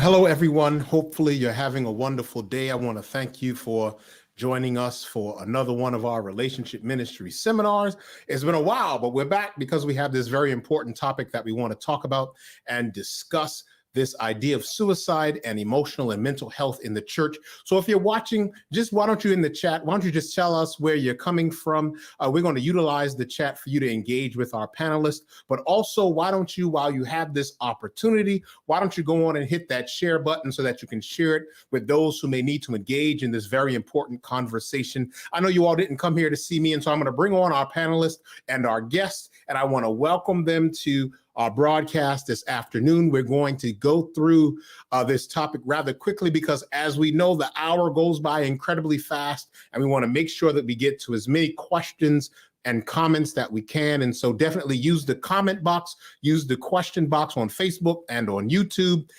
Hello, everyone. Hopefully you're having a wonderful day. I want to thank you for joining us for another one of our relationship ministry seminars. It's been a while, but we're back because we have this very important topic that we want to talk about and discuss, this idea of suicide and emotional and mental health in the church. So if you're watching, just why don't you in the chat, why don't you just tell us where you're coming from? We're going to utilize the chat for you to engage with our panelists, but also why don't you, while you have this opportunity, why don't you go on and hit that share button so that you can share it with those who may need to engage in this very important conversation. I know you all didn't come here to see me, and so I'm going to bring on our panelists and our guests, and I want to welcome them to our broadcast this afternoon. We're going to go through this topic rather quickly because, as we know, the hour goes by incredibly fast, and we want to make sure that we get to as many questions and comments that we can. And so definitely use the comment box, use the question box on Facebook and on YouTube.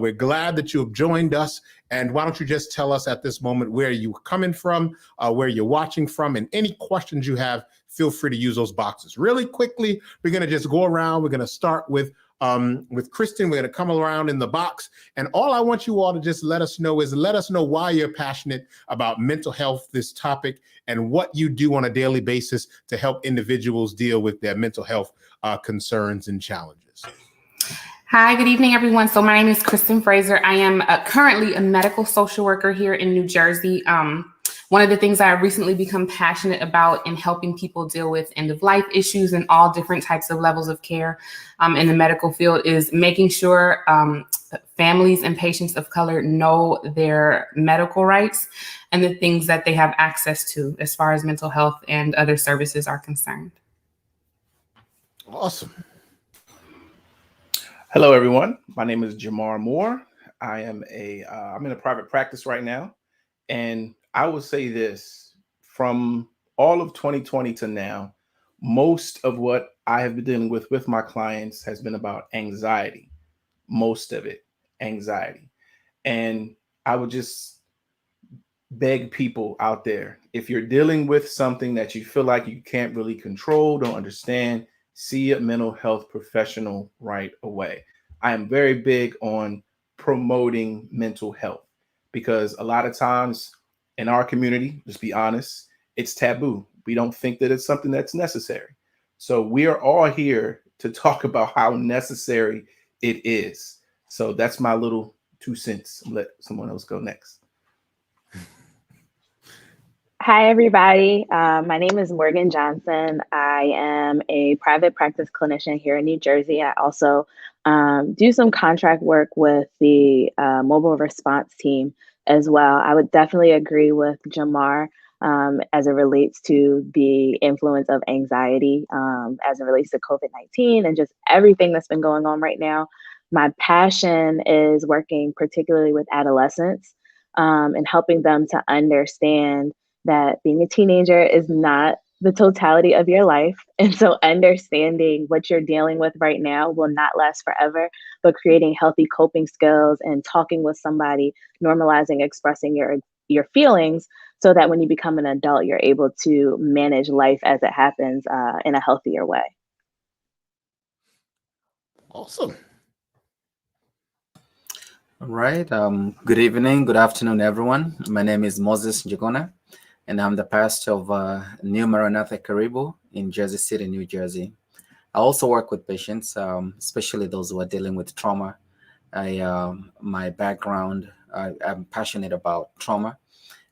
We're glad that you have joined us. And why don't you just tell us at this moment where you're coming from, where you're watching from, and any questions you have, feel free to use those boxes. Really quickly, we're going to just go around. We're going to start with Kristen. We're going to come around in the box. And all I want you all to just let us know why you're passionate about mental health, this topic, and what you do on a daily basis to help individuals deal with their mental health concerns and challenges. Hi, good evening, everyone. So my name is Kristen Fraser. I am currently a medical social worker here in New Jersey. One of the things I've recently become passionate about in helping people deal with end-of-life issues and all different types of levels of care in the medical field is making sure families and patients of color know their medical rights and the things that they have access to as far as mental health and other services are concerned. Awesome. Hello, everyone. My name is Jamar Moore. I'm in a private practice right now, and I would say this: from all of 2020 to now, most of what I have been dealing with my clients has been about anxiety. Most of it, anxiety. And I would just beg people out there, if you're dealing with something that you feel like you can't really control, don't understand, see a mental health professional right away. I am very big on promoting mental health because a lot of times in our community, just be honest, it's taboo. We don't think that it's something that's necessary. So we are all here to talk about how necessary it is. So that's my little 2 cents. Let someone else go next. Hi, everybody. My name is Morgan Johnson. I am a private practice clinician here in New Jersey. I also do some contract work with the mobile response team as well. I would definitely agree with Jamar as it relates to the influence of anxiety as it relates to COVID-19 and just everything that's been going on right now. My passion is working particularly with adolescents and helping them to understand that being a teenager is not the totality of your life. And so understanding what you're dealing with right now will not last forever, but creating healthy coping skills and talking with somebody, normalizing, expressing your feelings so that when you become an adult, you're able to manage life as it happens in a healthier way. Awesome. All right. Good evening. Good afternoon, everyone. My name is Moses Njuguna, and I'm the pastor of New Maranatha Karibu in Jersey City, New Jersey. I also work with patients, especially those who are dealing with trauma. My background, I'm passionate about trauma,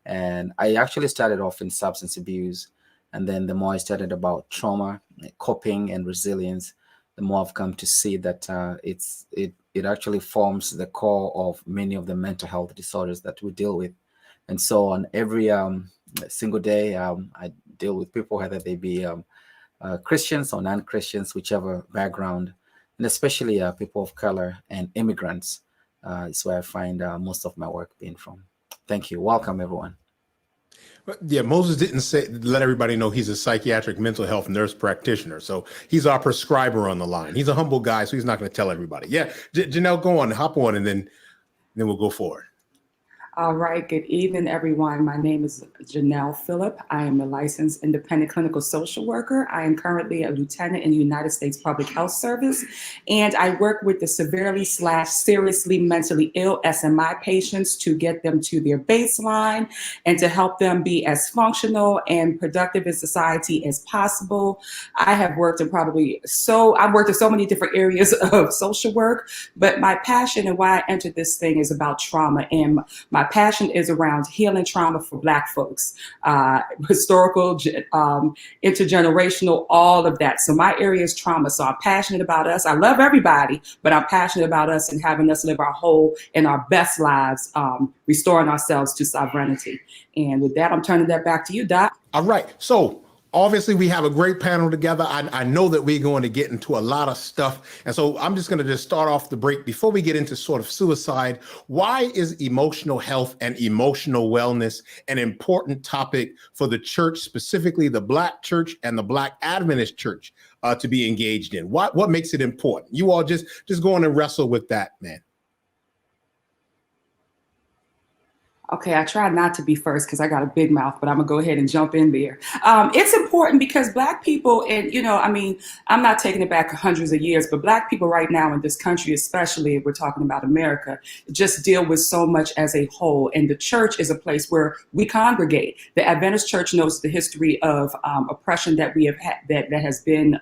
and I actually started off in substance abuse. And then the more I studied about trauma, coping, and resilience, the more I've come to see that it actually forms the core of many of the mental health disorders that we deal with. And so on every single day, I deal with people, whether they be Christians or non-Christians, whichever background, and especially people of color and immigrants is where I find most of my work being from. Thank you. Welcome, everyone. Yeah, Moses didn't let everybody know he's a psychiatric mental health nurse practitioner. So he's our prescriber on the line. He's a humble guy, so he's not going to tell everybody. Yeah, Janelle, go on, hop on, and then we'll go forward. All right, good evening, everyone. My name is Janelle Phillip. I am a licensed independent clinical social worker. I am currently a lieutenant in the United States Public Health Service, and I work with the severely/seriously mentally ill SMI patients to get them to their baseline and to help them be as functional and productive in society as possible. I have worked in I've worked in so many different areas of social work, but my passion and why I entered this thing is about trauma, and my passion is around healing trauma for Black folks, historical, intergenerational, all of that. So my area is trauma. So I'm passionate about us. I love everybody, but I'm passionate about us and having us live our whole and our best lives, restoring ourselves to sovereignty. And with that, I'm turning that back to you, Doc. All right. So obviously, we have a great panel together. I know that we're going to get into a lot of stuff. And so I'm just going to just start off the break before we get into sort of suicide. Why is emotional health and emotional wellness an important topic for the church, specifically the Black church and the Black Adventist church, to be engaged in? What makes it important? You all just go on and wrestle with that, man. Okay, I try not to be first because I got a big mouth, but I'm gonna go ahead and jump in there. It's important because Black people, and I'm not taking it back hundreds of years, but Black people right now in this country, especially if we're talking about America, just deal with so much as a whole. And the church is a place where we congregate. The Adventist Church knows the history of oppression that we have had, that has been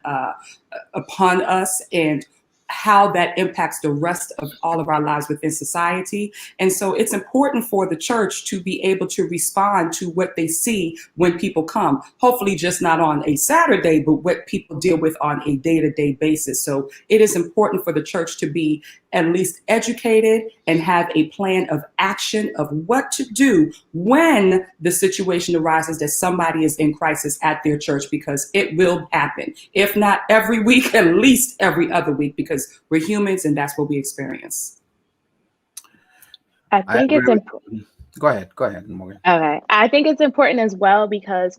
upon us, and how that impacts the rest of all of our lives within society. And so it's important for the church to be able to respond to what they see when people come, hopefully just not on a Saturday, but what people deal with on a day-to-day basis. So it is important for the church to be at least educated and have a plan of action of what to do when the situation arises that somebody is in crisis at their church, because it will happen. If not every week, at least every other week, because we're humans and that's what we experience. I think it's important. Go ahead, Morgan. Okay. I think it's important as well because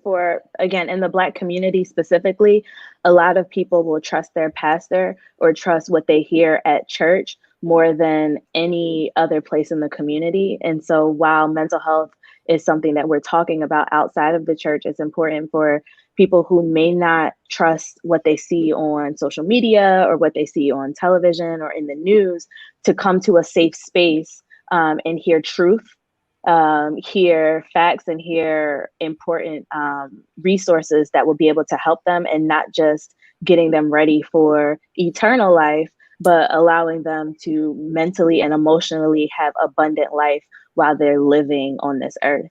again, in the Black community specifically, a lot of people will trust their pastor or trust what they hear at church more than any other place in the community. And so while mental health is something that we're talking about outside of the church, it's important for people who may not trust what they see on social media or what they see on television or in the news to come to a safe space and hear truth, hear facts, and hear important resources that will be able to help them, and not just getting them ready for eternal life, but allowing them to mentally and emotionally have abundant life while they're living on this earth.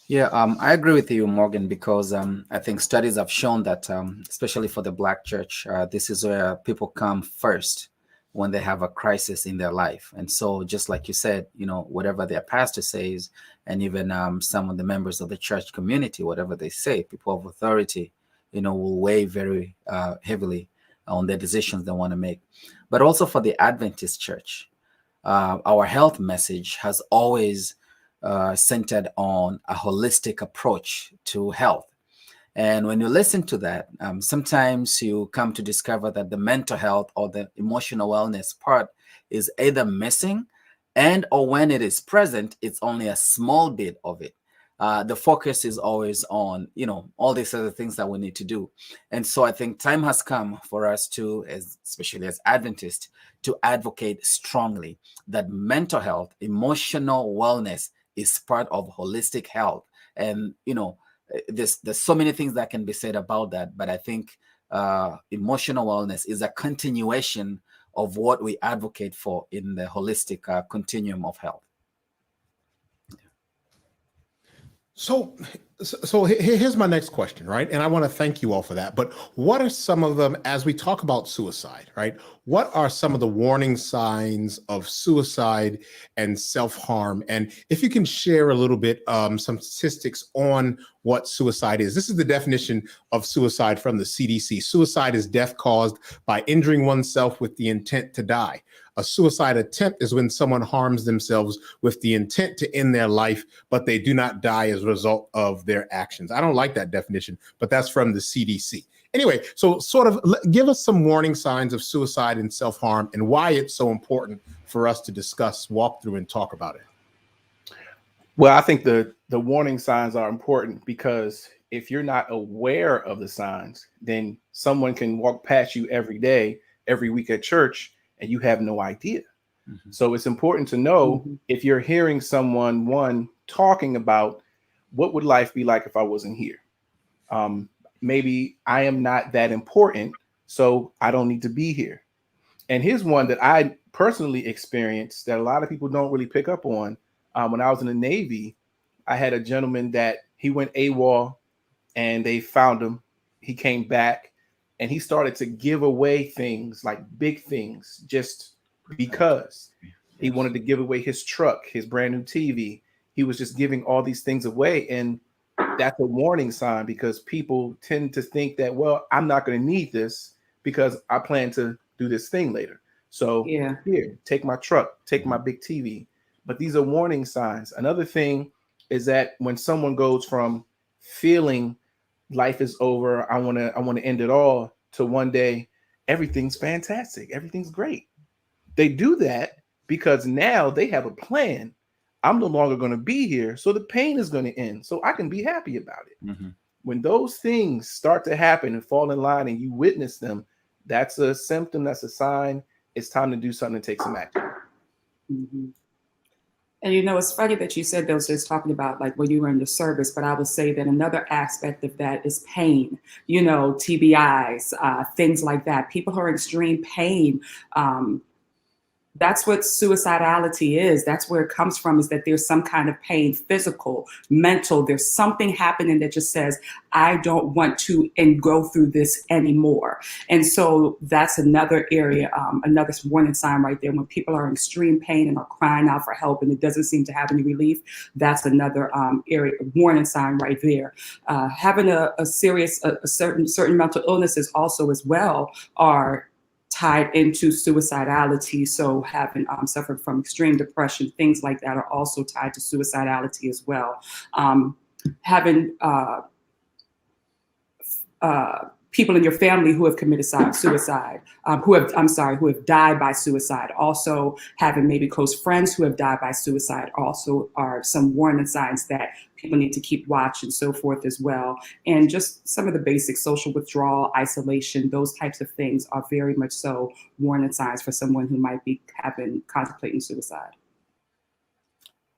Yeah, I agree with you, Morgan, because I think studies have shown that, especially for the Black church, this is where people come first when they have a crisis in their life. And so just like you said, whatever their pastor says, and even some of the members of the church community, whatever they say, people of authority, will weigh very heavily on the decisions they want to make. But also for the Adventist church, our health message has always centered on a holistic approach to health. And when you listen to that, sometimes you come to discover that the mental health or the emotional wellness part is either missing, and or when it is present, it's only a small bit of it. The focus is always on, all these other things that we need to do. And so I think time has come for us to, especially as Adventists, to advocate strongly that mental health, emotional wellness is part of holistic health. And, there's so many things that can be said about that, but I think emotional wellness is a continuation of what we advocate for in the holistic continuum of health. So Here's my next question, right? And I want to thank you all for that. But what are some of them, as we talk about suicide, right? What are some of the warning signs of suicide and self-harm? And if you can share a little bit, some statistics on what suicide is. This is the definition of suicide from the CDC. Suicide is death caused by injuring oneself with the intent to die. A suicide attempt is when someone harms themselves with the intent to end their life, but they do not die as a result of their actions. I don't like that definition, but that's from the CDC. Anyway, so sort of give us some warning signs of suicide and self-harm and why it's so important for us to discuss, walk through, and talk about it. Well, I think the warning signs are important because if you're not aware of the signs, then someone can walk past you every day, every week at church, and you have no idea. Mm-hmm. So it's important to know if you're hearing someone talking about what would life be like if I wasn't here. Maybe I am not that important, so I don't need to be here. And here's one that I personally experienced that a lot of people don't really pick up on. When I was in the Navy, I had a gentleman that he went AWOL and they found him. He came back and he started to give away things, like big things, just because he wanted to give away his truck, his brand new TV. He was just giving all these things away. And that's a warning sign because people tend to think that, well, I'm not going to need this because I plan to do this thing later. So here, take my truck, take my big TV. But these are warning signs. Another thing is that when someone goes from feeling life is over, I want to end it all, to one day, everything's fantastic, everything's great. They do that because now they have a plan. I'm no longer going to be here, so the pain is going to end, so I can be happy about it. Mm-hmm. When those things start to happen and fall in line and you witness them, that's a symptom, that's a sign. It's time to do something and take some action. Mm-hmm. And it's funny that you said those just talking about like when you were in the service, but I would say that another aspect of that is pain, TBIs, things like that. People who are in extreme pain, that's what suicidality is. That's where it comes from, is that there's some kind of pain, physical, mental. There's something happening that just says, I don't want to and go through this anymore. And so that's another area, another warning sign right there. When people are in extreme pain and are crying out for help and it doesn't seem to have any relief, that's another area, warning sign right there. Having a serious, certain mental illnesses also as well are tied into suicidality. So having suffered from extreme depression, things like that are also tied to suicidality as well. Having people in your family who have committed suicide, who have died by suicide, also having maybe close friends who have died by suicide also are some warning signs that people need to keep watch and so forth as well. And just some of the basic social withdrawal, isolation, those types of things are very much so warning signs for someone who might be contemplating suicide.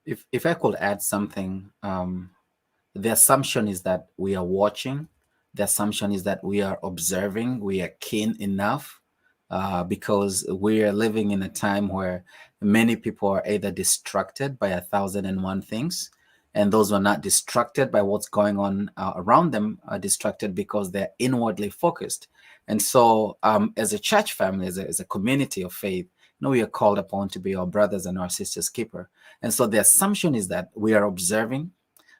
If I could add something, the assumption is that we are watching. The assumption is that we are observing, we are keen enough, because we are living in a time where many people are either distracted by 1,001 things, and those who are not distracted by what's going on around them are distracted because they're inwardly focused. And so as a church family, as a community of faith, we are called upon to be our brothers and our sisters' keeper. And so the assumption is that we are observing,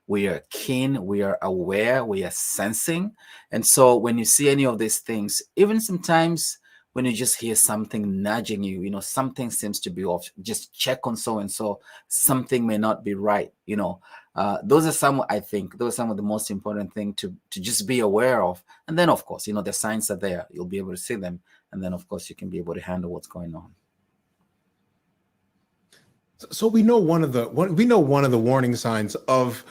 we are keen, we are aware, we are sensing. And so when you see any of these things, even sometimes when you just hear something nudging you, something seems to be off, just check on so-and-so, something may not be right, those are some of the most important things to just be aware of. And then, of course, the signs are there. You'll be able to see them. And then, of course, you can be able to handle what's going on. So we know one of the warning signs of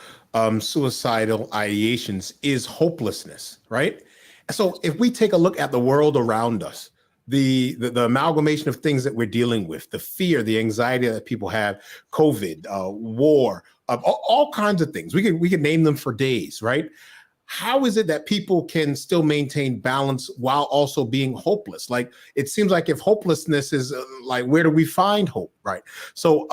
suicidal ideations is hopelessness, right? So if we take a look at the world around us, the amalgamation of things that we're dealing with, the fear, the anxiety that people have, COVID, war, all kinds of things. We could name them for days, right? how is it that people can still maintain balance while also being hopeless? Like, it seems like if hopelessness is like, where do we find hope, right? So,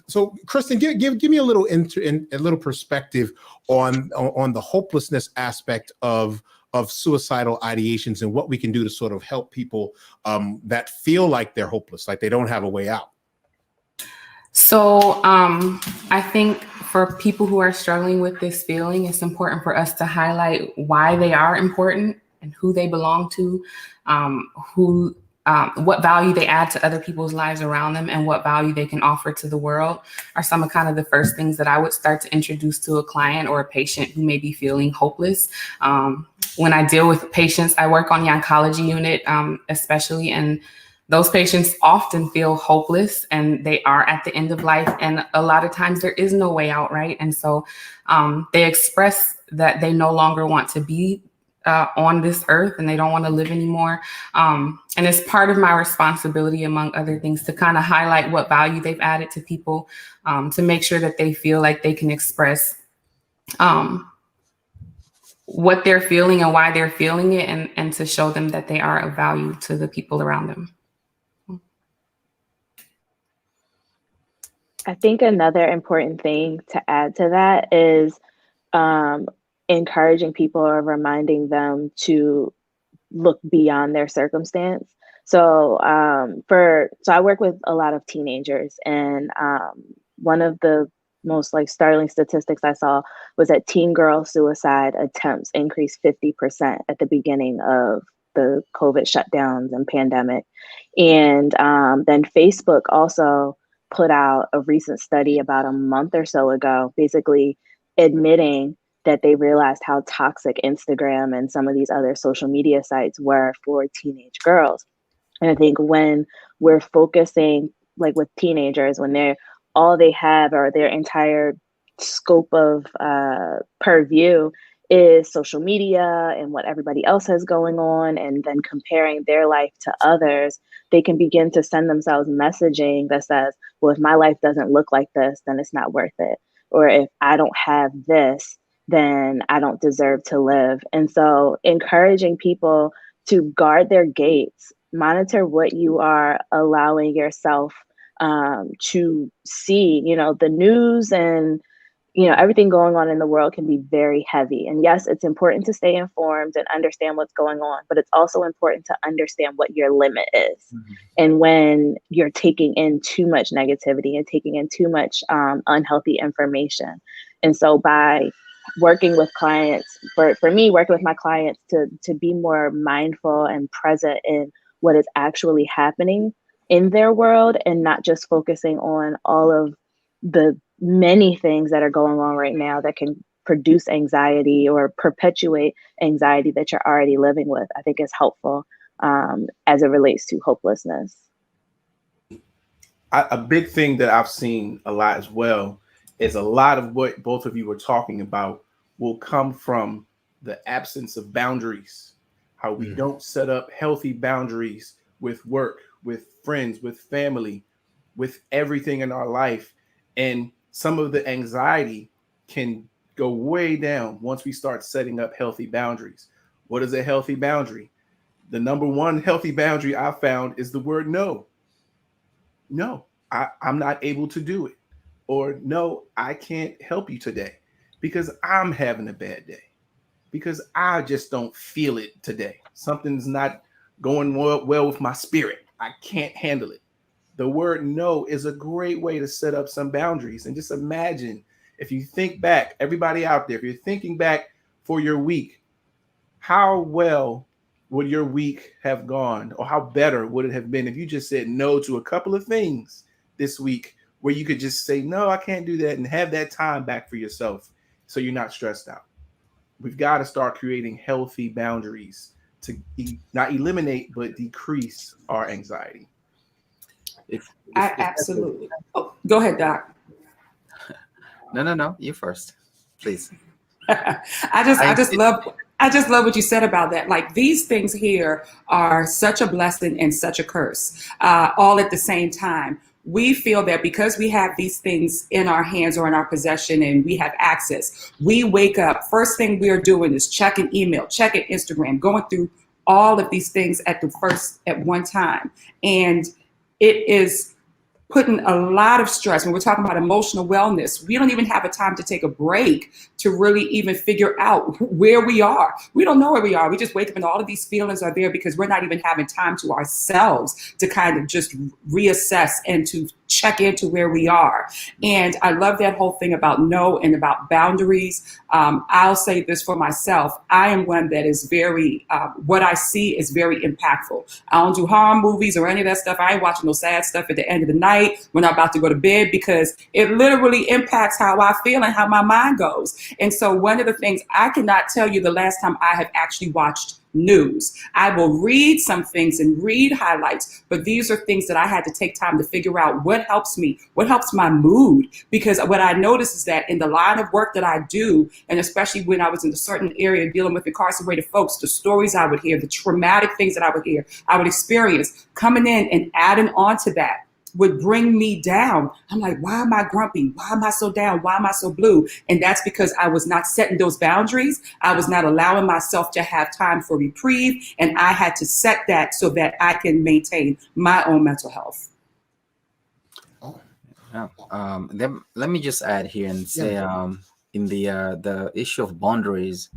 so Kristen, give me a little a little perspective on the hopelessness aspect of suicidal ideations and what we can do to sort of help people that feel like they're hopeless, like they don't have a way out. So I think for people who are struggling with this feeling, it's important for us to highlight why they are important and who they belong to, what value they add to other people's lives around them, and what value they can offer to the world are some of kind of the first things that I would start to introduce to a client or a patient who may be feeling hopeless. When I deal with patients, I work on the oncology unit, especially, and those patients often feel hopeless and they are at the end of life. And a lot of times there is no way out, right? And so they express that they no longer want to be on this earth and they don't want to live anymore. And it's part of my responsibility, among other things, to kind of highlight what value they've added to people, to make sure that they feel like they can express what they're feeling and why they're feeling it, and to show them that they are of value to the people around them. I think another important thing to add to that is encouraging people or reminding them to look beyond their circumstance. So I work with a lot of teenagers, and one of the most like startling statistics I saw was that teen girl suicide attempts increased 50% at the beginning of the COVID shutdowns and pandemic. And then Facebook also put out a recent study about a month or so ago, basically admitting that they realized how toxic Instagram and some of these other social media sites were for teenage girls. And I think when we're focusing, like with teenagers, when they're all they have or their entire scope of purview is social media and what everybody else has going on, and then comparing their life to others, they can begin to send themselves messaging that says, well, if my life doesn't look like this, then it's not worth it. Or if I don't have this, then I don't deserve to live. And so encouraging people to guard their gates, monitor what you are allowing yourself to see. You know, the news and everything going on in the world can be very heavy. And yes, it's important to stay informed and understand what's going on, but it's also important to understand what your limit is. Mm-hmm. And when you're taking in too much negativity and taking in too much unhealthy information. And so by working with clients, for me, working with my clients to be more mindful and present in what is actually happening in their world, and not just focusing on all of the many things that are going on right now that can produce anxiety or perpetuate anxiety that you're already living with, I think is helpful as it relates to hopelessness. A big thing that I've seen a lot as well is a lot of what both of you were talking about will come from the absence of boundaries, how we don't set up healthy boundaries with work, with friends, with family, with everything in our life. And some of the anxiety can go way down once we start setting up healthy boundaries. What is a healthy boundary? The number one healthy boundary I found is the word no. No, I'm not able to do it. Or no, I can't help you today because I'm having a bad day, because I just don't feel it today. Something's not going well with my spirit. I can't handle it. The word no is a great way to set up some boundaries. And just imagine, if you think back, everybody out there, if you're thinking back for your week, how well would your week have gone, or how better would it have been if you just said no to a couple of things this week, where you could just say, no, I can't do that, and have that time back for yourself so you're not stressed out. We've got to start creating healthy boundaries to not eliminate, but decrease our anxiety. If absolutely. Oh, go ahead, Doc. No, you first, please. I just love what you said about that. Like, these things here are such a blessing and such a curse, all at the same time. we feel that because we have these things in our hands or in our possession and we have access, we wake up, first thing we are doing is checking email, checking Instagram, going through all of these things at one time. And it is putting a lot of stress. When we're talking about emotional wellness, we don't even have a time to take a break to really even figure out where we are. We don't know where we are. We just wake up and all of these feelings are there because we're not even having time to ourselves to kind of just reassess and to check into where we are. And I love that whole thing about no and about boundaries. I'll say this for myself. I am one that is very, what I see is very impactful. I don't do horror movies or any of that stuff. I ain't watching no sad stuff at the end of the night when I'm about to go to bed, because it literally impacts how I feel and how my mind goes. And so one of the things, I cannot tell you the last time I have actually watched news. I will read some things and read highlights, but these are things that I had to take time to figure out what helps me, what helps my mood. Because what I noticed is that in the line of work that I do, and especially when I was in a certain area dealing with incarcerated folks, the stories I would hear, the traumatic things that I would hear, I would experience, coming in and adding on to that would bring me down. I'm like, why am I grumpy? Why am I so down? Why am I so blue? And that's because I was not setting those boundaries. I was not allowing myself to have time for reprieve. And I had to set that so that I can maintain my own mental health. Let me just add here and say, in the issue of boundaries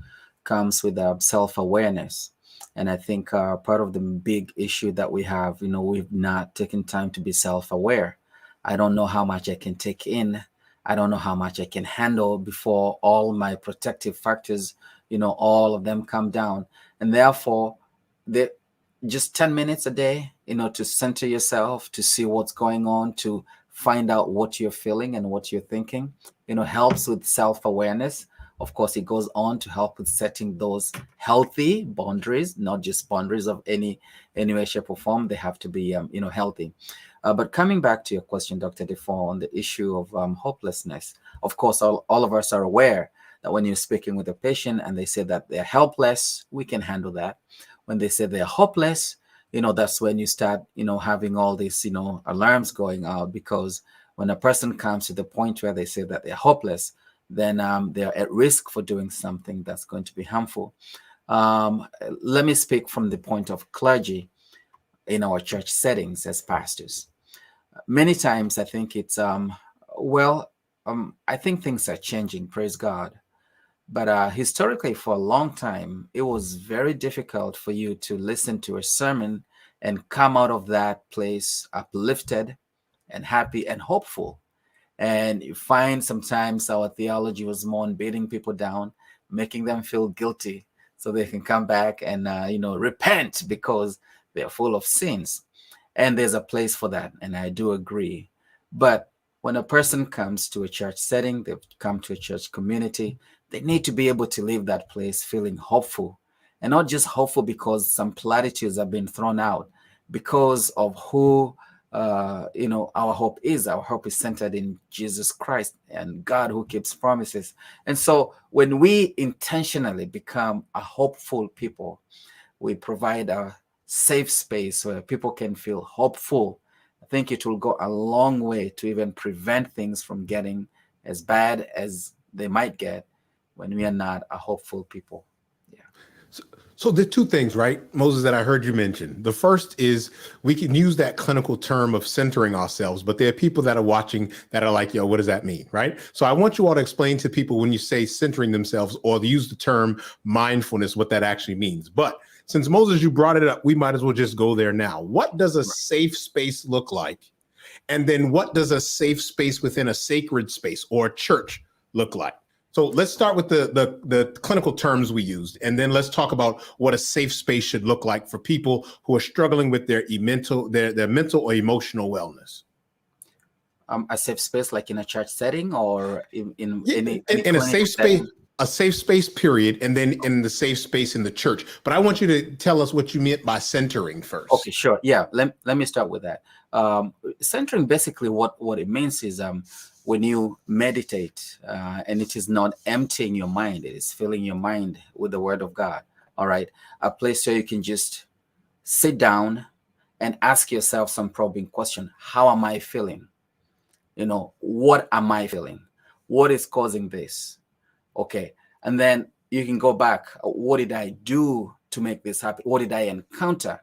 comes with self-awareness. And I think part of the big issue that we have, we've not taken time to be self-aware. I don't know how much I can take in. I don't know how much I can handle before all my protective factors, all of them come down. And therefore, just 10 minutes a day, to center yourself, to see what's going on, to find out what you're feeling and what you're thinking, helps with self-awareness. Of course, it goes on to help with setting those healthy boundaries, not just boundaries of any way, shape, or form. They have to be, healthy. But coming back to your question, Dr. Defoe, on the issue of hopelessness, of course, all of us are aware that when you're speaking with a patient and they say that they're helpless, we can handle that. When they say they're hopeless, that's when you start, having all these, alarms going out, because when a person comes to the point where they say that they're hopeless, then they're at risk for doing something that's going to be harmful. Let me speak from the point of clergy in our church settings as pastors. Many times I think it's, I think things are changing, praise God. But historically, for a long time, it was very difficult for you to listen to a sermon and come out of that place uplifted and happy and hopeful. And you find sometimes our theology was more on beating people down, making them feel guilty so they can come back and, repent because they're full of sins. And there's a place for that. And I do agree. But when a person comes to a church setting, they've come to a church community, they need to be able to leave that place feeling hopeful, and not just hopeful because some platitudes have been thrown out, because of who our hope is. Our hope is centered in Jesus Christ and God who keeps promises. And so when we intentionally become a hopeful people, we provide a safe space where people can feel hopeful. I think it will go a long way to even prevent things from getting as bad as they might get when we are not a hopeful people. Yeah. So the two things, right, Moses, that I heard you mention. The first is we can use that clinical term of centering ourselves, but there are people that are watching that are like, yo, what does that mean, right? So I want you all to explain to people when you say centering themselves, or use the term mindfulness, what that actually means. But since Moses, you brought it up, we might as well just go there now. What does a safe space look like? And then what does a safe space within a sacred space or a church look like? So let's start with the clinical terms we used, and then let's talk about what a safe space should look like for people who are struggling with their mental or emotional wellness. A safe space, like in a church setting, or in a safe space, a safe space period, and then in the safe space in the church. But I want you to tell us what you meant by centering first. Okay, sure. Yeah, let me start with that. Centering, basically what it means is when you meditate, and it is not emptying your mind, it is filling your mind with the word of God. All right. A place where you can just sit down and ask yourself some probing question. How am I feeling? What am I feeling? What is causing this? Okay. And then you can go back. What did I do to make this happen? What did I encounter?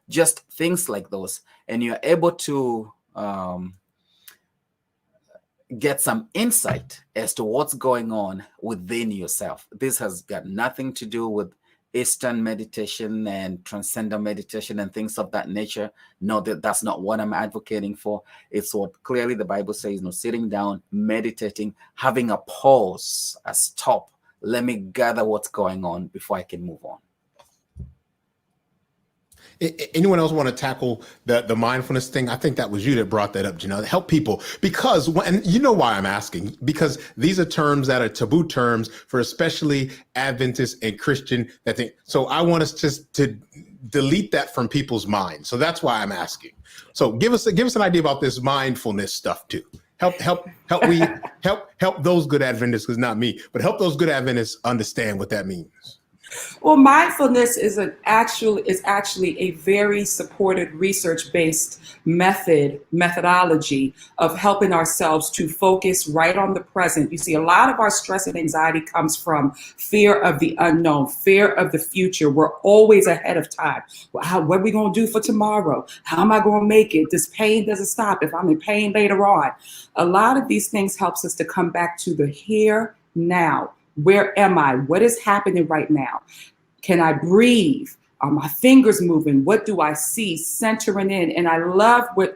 Just things like those. And you're able to get some insight as to what's going on within yourself. This has got nothing to do with Eastern meditation and transcendental meditation and things of that nature. No, that's not what I'm advocating for. It's what clearly the Bible says, sitting down, meditating, having a pause, a stop. Let me gather what's going on before I can move on. Anyone else want to tackle the mindfulness thing? I think that was you that brought that up, Janelle. Help people, because and you know why I'm asking, because these are terms that are taboo terms for especially Adventists and Christian that think. So I want us just to delete that from people's minds. So that's why I'm asking. So give us an idea about this mindfulness stuff too. Help those good Adventists, because not me, but help those good Adventists understand what that means. Well, mindfulness is actually a very supported research-based methodology of helping ourselves to focus right on the present. You see, a lot of our stress and anxiety comes from fear of the unknown, fear of the future. We're always ahead of time. What are we going to do for tomorrow? How am I going to make it? This pain doesn't stop if I'm in pain later on. A lot of these things helps us to come back to the here, now. Where am I? What is happening right now? Can I breathe? Are my fingers moving? What do I see? Centering in. And I love what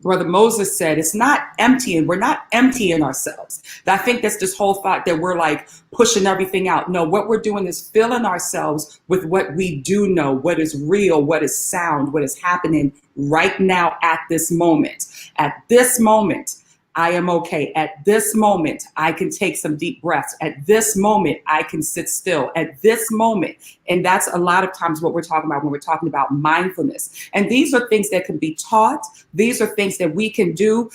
Brother Moses said. It's not emptying. We're not emptying ourselves. I think that's this whole thought that we're like pushing everything out. No, what we're doing is filling ourselves with what we do know, what is real, what is sound, what is happening right now at this moment. At this moment, I am okay. At this moment, I can take some deep breaths. At this moment, I can sit still. At this moment. And that's a lot of times what we're talking about when we're talking about mindfulness. And these are things that can be taught. These are things that we can do.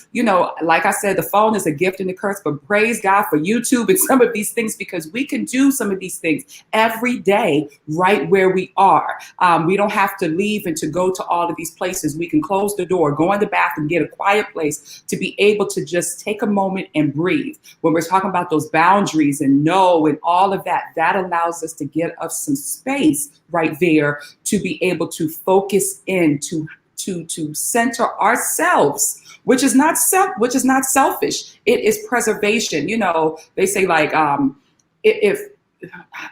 Like I said, the phone is a gift and a curse, but praise God for YouTube and some of these things, because we can do some of these things every day right where we are. We don't have to leave and to go to all of these places. We can close the door, go in the bathroom, get a quiet place to be able to just take a moment and breathe. When we're talking about those boundaries and no and all of that, that allows us to get us some space right there to be able to focus in, to center ourselves, which is not selfish. It is preservation. They say like if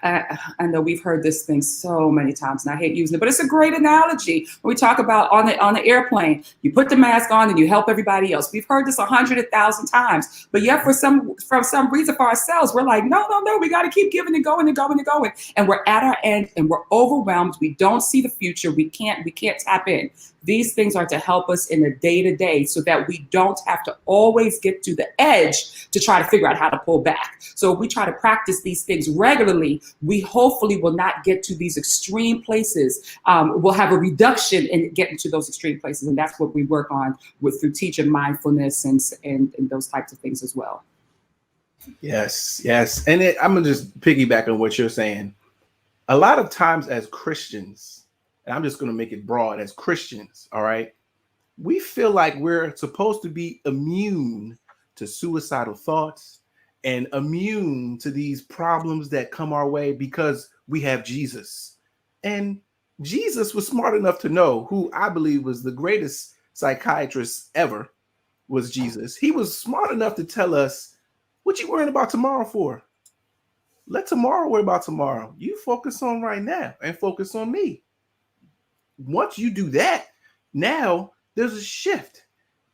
I know we've heard this thing so many times and I hate using it, but it's a great analogy. When we talk about on the airplane, you put the mask on and you help everybody else. We've heard this 100,000 times, but yet for some reason for ourselves, we're like, no, we got to keep giving and going and going and going. And we're at our end and we're overwhelmed. We don't see the future. We can't tap in. These things are to help us in the day-to-day so that we don't have to always get to the edge to try to figure out how to pull back. So if we try to practice these things regularly, we hopefully will not get to these extreme places. We'll have a reduction in getting to those extreme places. And that's what we work on through teaching mindfulness and those types of things as well. Yes. And I'm going to just piggyback on what you're saying. A lot of times as Christians, and I'm just going to make it broad, as Christians, all right, we feel like we're supposed to be immune to suicidal thoughts and immune to these problems that come our way because we have Jesus. And Jesus was smart enough to know who I believe was the greatest psychiatrist ever was Jesus. He was smart enough to tell us, what you worrying about tomorrow for? Let tomorrow worry about tomorrow. You focus on right now and focus on me. Once you do that, now there's a shift.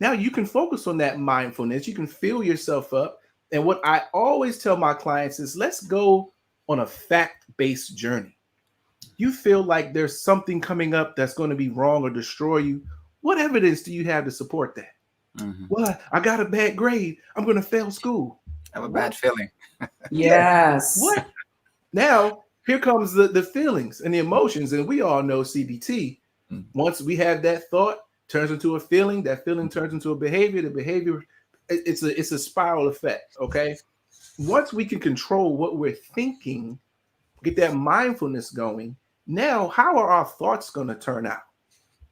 Now you can focus on that mindfulness. You can fill yourself up. And what I always tell my clients is, let's go on a fact-based journey. You feel like there's something coming up that's going to be wrong or destroy you. What evidence do you have to support that? Mm-hmm. Well, I got a bad grade. I'm going to fail school. I have a bad feeling. Yes. What? Now, here comes the feelings and the emotions. And we all know CBT. Once we have that thought, turns into a feeling. That feeling turns into a behavior. The behavior, it's a spiral effect, okay? Once we can control what we're thinking, get that mindfulness going, now how are our thoughts going to turn out?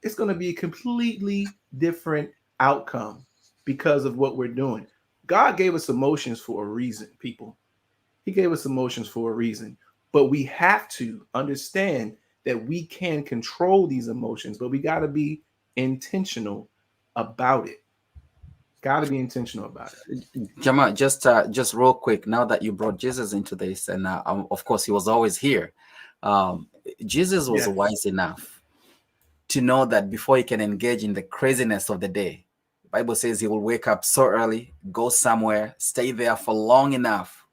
it's going to be a completely different outcome because of what we're doing. God gave us emotions for a reason, people. He gave us emotions for a reason, but we have to understand that we can control these emotions, but we got to be intentional about it. Got to be intentional about it. Jamar, just real quick, now that you brought Jesus into this, and of course he was always here. Jesus was wise enough to know that before he can engage in the craziness of the day, the Bible says he will wake up so early, go somewhere, stay there for long enough,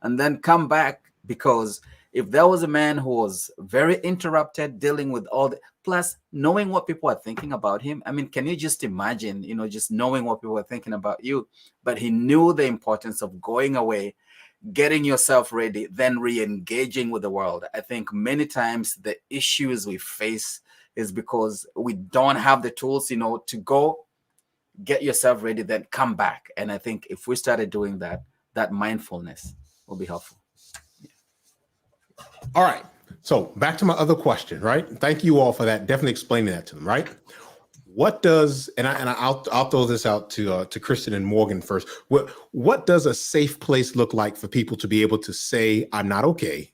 and then come back. Because if there was a man who was very interrupted, dealing with all the, plus knowing what people are thinking about him. I mean, can you just imagine, just knowing what people are thinking about you? But he knew the importance of going away, getting yourself ready, then re-engaging with the world. I think many times the issues we face is because we don't have the tools, to go get yourself ready, then come back. And I think if we started doing that, that mindfulness will be helpful. All right. So back to my other question, right? Thank you all for that. Definitely explaining that to them, right? What does, I'll throw this out to Kristen and Morgan first. What does a safe place look like for people to be able to say, I'm not okay?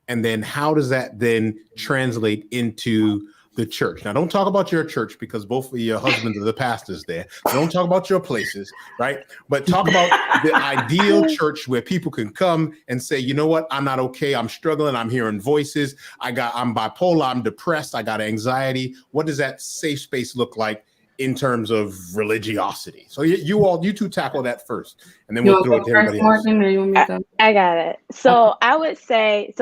And then how does that then translate into the church? Now, don't talk about your church because both of your husbands are the pastors there. So don't talk about your places, right? But talk about the ideal church where people can come and say, you know what? I'm not okay. I'm struggling. I'm hearing voices. I'm bipolar. I'm depressed. I got anxiety. What does that safe space look like in terms of religiosity? So you two tackle that first, and then we'll throw it to everybody else. I got it. So I would say,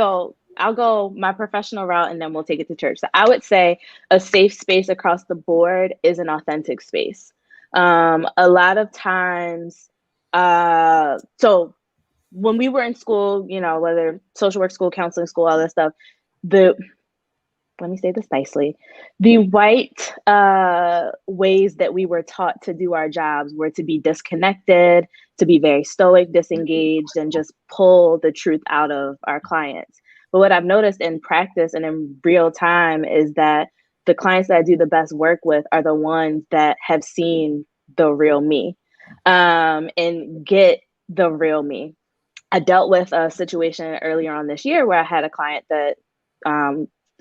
I'll go my professional route and then we'll take it to church. So I would say a safe space across the board is an authentic space. A lot of times, so when we were in school, whether social work school, counseling school, all that stuff, let me say this nicely, the white ways that we were taught to do our jobs were to be disconnected, to be very stoic, disengaged, and just pull the truth out of our clients. But what I've noticed in practice and in real time is that the clients that I do the best work with are the ones that have seen the real me, and get the real me. I dealt with a situation earlier on this year where I had a client that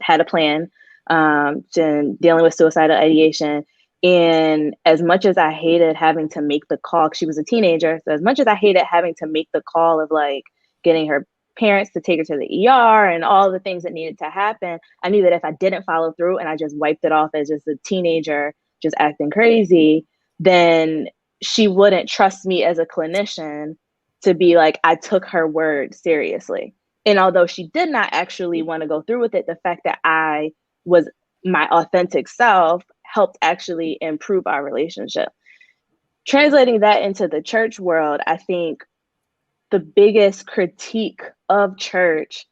had a plan dealing with suicidal ideation. And as much as I hated having to make the call, she was a teenager. So as much as I hated having to make the call of like getting her parents to take her to the ER and all the things that needed to happen, I knew that if I didn't follow through and I just wiped it off as just a teenager just acting crazy, then she wouldn't trust me as a clinician to be like, I took her word seriously. And although she did not actually want to go through with it, the fact that I was my authentic self helped actually improve our relationship. Translating that into the church world, I think the biggest critique of church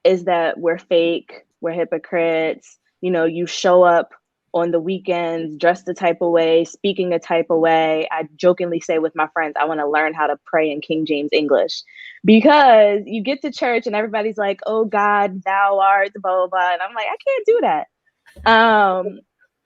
is that we're fake, we're hypocrites. You show up on the weekends, dressed a type of way, speaking a type of way. I jokingly say with my friends, I want to learn how to pray in King James English, because you get to church and everybody's like, oh God, thou art, blah, blah, blah. And I'm like, I can't do that.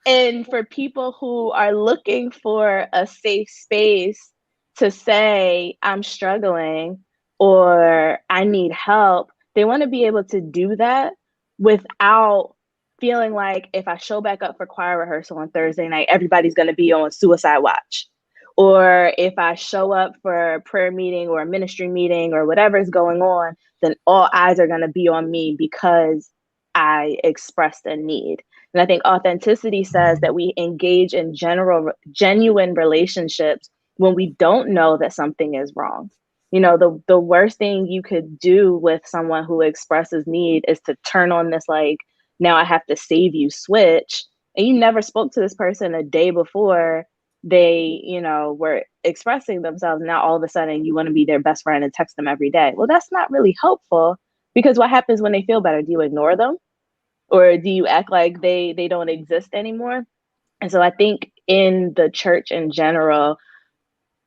And for people who are looking for a safe space to say, I'm struggling or I need help, they want to be able to do that without feeling like if I show back up for choir rehearsal on Thursday night, everybody's going to be on suicide watch. Or if I show up for a prayer meeting or a ministry meeting or whatever is going on, then all eyes are going to be on me because I expressed a need. And I think authenticity says that we engage in genuine relationships when we don't know that something is wrong. The worst thing you could do with someone who expresses need is to turn on this, like, now I have to save you switch. And you never spoke to this person a day before they, were expressing themselves. Now all of a sudden you want to be their best friend and text them every day. Well, that's not really helpful, because what happens when they feel better? Do you ignore them? Or do you act like they don't exist anymore? And so I think in the church in general,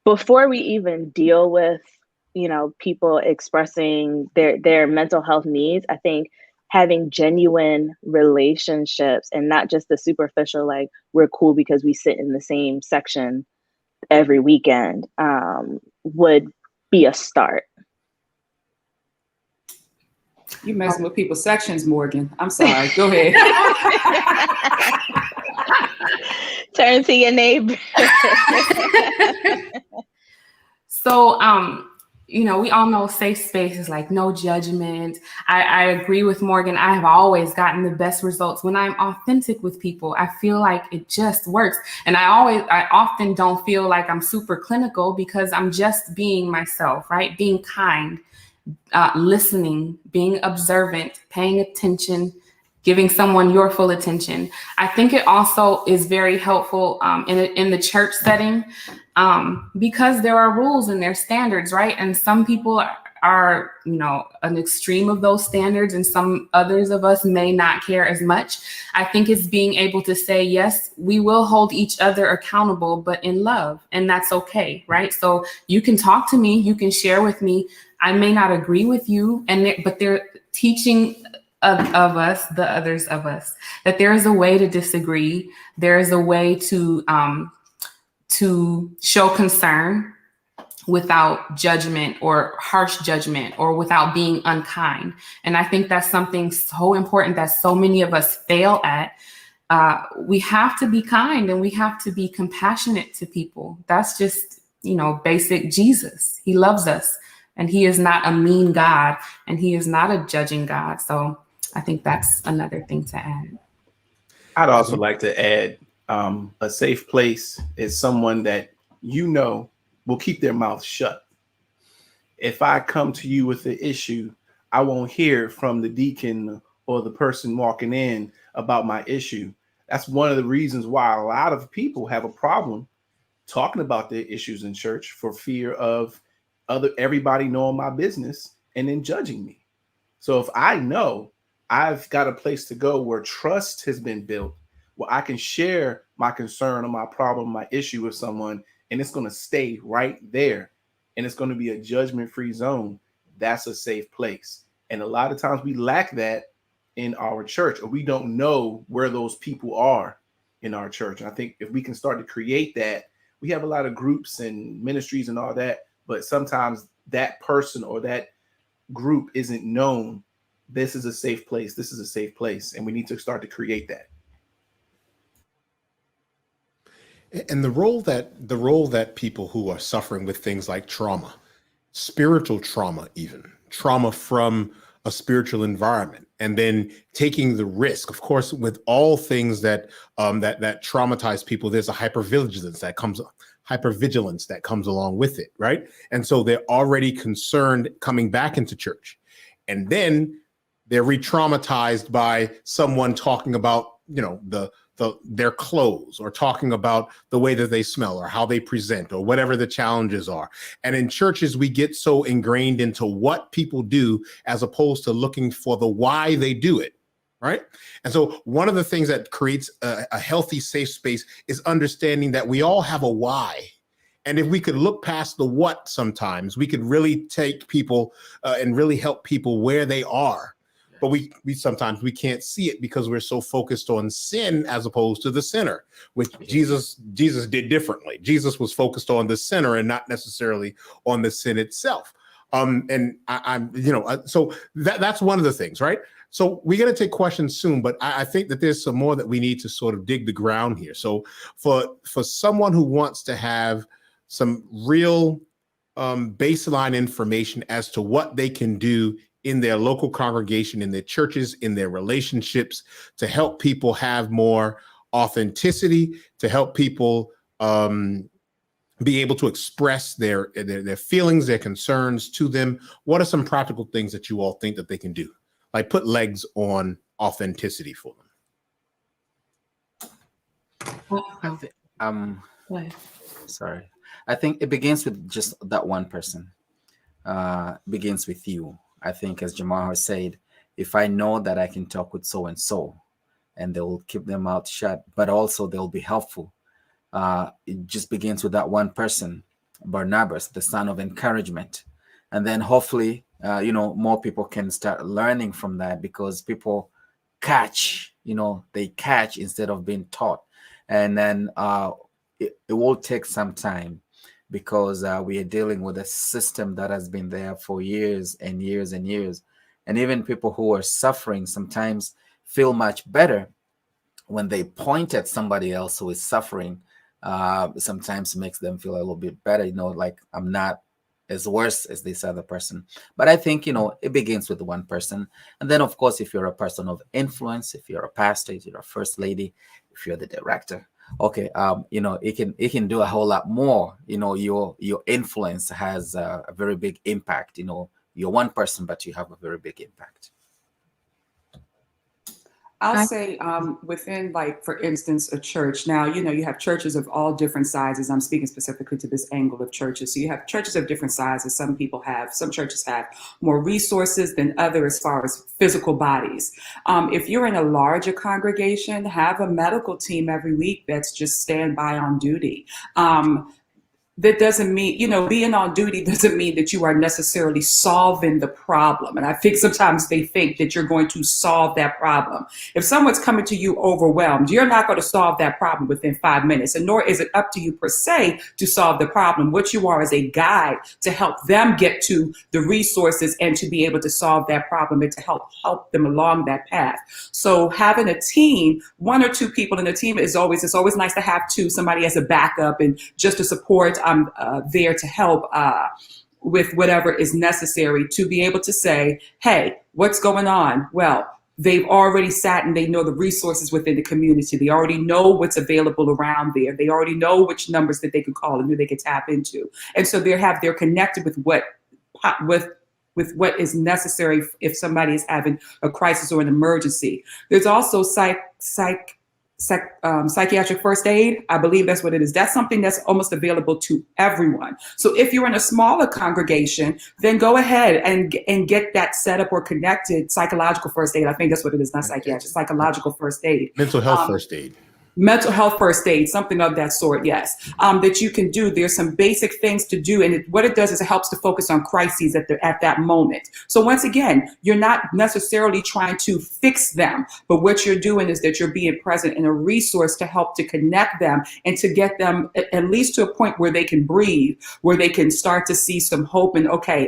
before we even deal with, people expressing their mental health needs, I think having genuine relationships and not just the superficial, like we're cool because we sit in the same section every weekend, would be a start. You messing with people's sections, Morgan. I'm sorry. Go ahead. Turn to your neighbor. So, we all know safe space is like no judgment. I agree with Morgan. I have always gotten the best results when I'm authentic with people. I feel like it just works. And I often don't feel like I'm super clinical because I'm just being myself, right? Being kind, listening, being observant, paying attention, giving someone your full attention. I think it also is very helpful in the church setting because there are rules and there are standards, right? And some people are, an extreme of those standards, and some others of us may not care as much. I think it's being able to say, yes, we will hold each other accountable, but in love, and that's okay, right? So you can talk to me, you can share with me. I may not agree with you, but they're teaching of us, the others of us, that there is a way to disagree. There is a way to show concern without judgment or harsh judgment or without being unkind. And I think that's something so important that so many of us fail at. We have to be kind and we have to be compassionate to people. That's just, basic Jesus. He loves us and he is not a mean God and he is not a judging God. So I think that's another thing to add. I'd also like to add a safe place is someone that will keep their mouth shut. If I come to you with the issue, I won't hear from the deacon or the person walking in about my issue. That's one of the reasons why a lot of people have a problem talking about their issues in church for fear of everybody knowing my business and then judging me. So if I know I've got a place to go where trust has been built, where I can share my concern or my problem, my issue with someone, and it's going to stay right there, and it's going to be a judgment-free zone, that's a safe place. And a lot of times we lack that in our church, or we don't know where those people are in our church. And I think if we can start to create that, we have a lot of groups and ministries and all that, but sometimes that person or that group isn't known. This is a safe place. This is a safe place. And we need to start to create that. And the role that people who are suffering with things like trauma, spiritual trauma, even trauma from a spiritual environment, and then taking the risk, of course, with all things that traumatize people, there's a hypervigilance that comes along with it, right? And so they're already concerned coming back into church, and then they're re-traumatized by someone talking about, their clothes, or talking about the way that they smell or how they present or whatever the challenges are. And in churches, we get so ingrained into what people do as opposed to looking for the why they do it, right? And so one of the things that creates a healthy, safe space is understanding that we all have a why. And if we could look past the what sometimes, we could really take people and really help people where they are. But we sometimes can't see it because we're so focused on sin as opposed to the sinner, which Jesus did differently. Jesus was focused on the sinner and not necessarily on the sin itself. So that's one of the things, right? So we're going to take questions soon, but I think that there's some more that we need to sort of dig the ground here. So for someone who wants to have some real baseline information as to what they can do in their local congregation, in their churches, in their relationships, to help people have more authenticity, to help people be able to express their feelings, their concerns to them. What are some practical things that you all think that they can do? Like put legs on authenticity for them. Sorry. I think it begins with just that one person. Begins with you. I think, as Jamar has said, if I know that I can talk with so and so, and they will keep their mouth shut, but also they'll be helpful. It just begins with that one person, Barnabas, the son of encouragement. And then hopefully more people can start learning from that, because people catch, they catch instead of being taught. And then it will take some time, because we are dealing with a system that has been there for years and years and years. And even people who are suffering sometimes feel much better when they point at somebody else who is suffering. Sometimes makes them feel a little bit better, like I'm not as worse as this other person. But I think, it begins with one person. And then, of course, if you're a person of influence, if you're a pastor, if you're a first lady, if you're the director, okay, it can do a whole lot more. Your influence has a very big impact. You're one person, but you have a very big impact. I'll say within, like, for instance, a church. Now, you have churches of all different sizes. I'm speaking specifically to this angle of churches. So you have churches of different sizes. Some churches have more resources than others as far as physical bodies. If you're in a larger congregation, have a medical team every week that's just standby on duty. That doesn't mean, being on duty doesn't mean that you are necessarily solving the problem. And I think sometimes they think that you're going to solve that problem. If someone's coming to you overwhelmed, you're not going to solve that problem within 5 minutes, and nor is it up to you per se to solve the problem. What you are is a guide to help them get to the resources and to be able to solve that problem and to help them along that path. So having a team, 1 or 2 people in a team it's always nice to have somebody as a backup and just to support. I'm there to help with whatever is necessary to be able to say, hey, what's going on? Well, they've already sat and they know the resources within the community. They already know what's available around there. They already know which numbers that they can call and who they can tap into. And so they're connected with what is necessary if somebody is having a crisis or an emergency. There's also psychiatric first aid. I believe that's what it is. That's something that's almost available to everyone. So if you're in a smaller congregation, then go ahead and get that set up or connected. Psychological first aid. I think that's what it is, not psychiatric. Psychological first aid. Mental health first aid. Mental health first aid, something of that sort, yes, that you can do. There's some basic things to do, and what it does is it helps to focus on crises at that moment. So once again, you're not necessarily trying to fix them, but what you're doing is that you're being present and a resource to help to connect them and to get them at least to a point where they can breathe, where they can start to see some hope and, okay,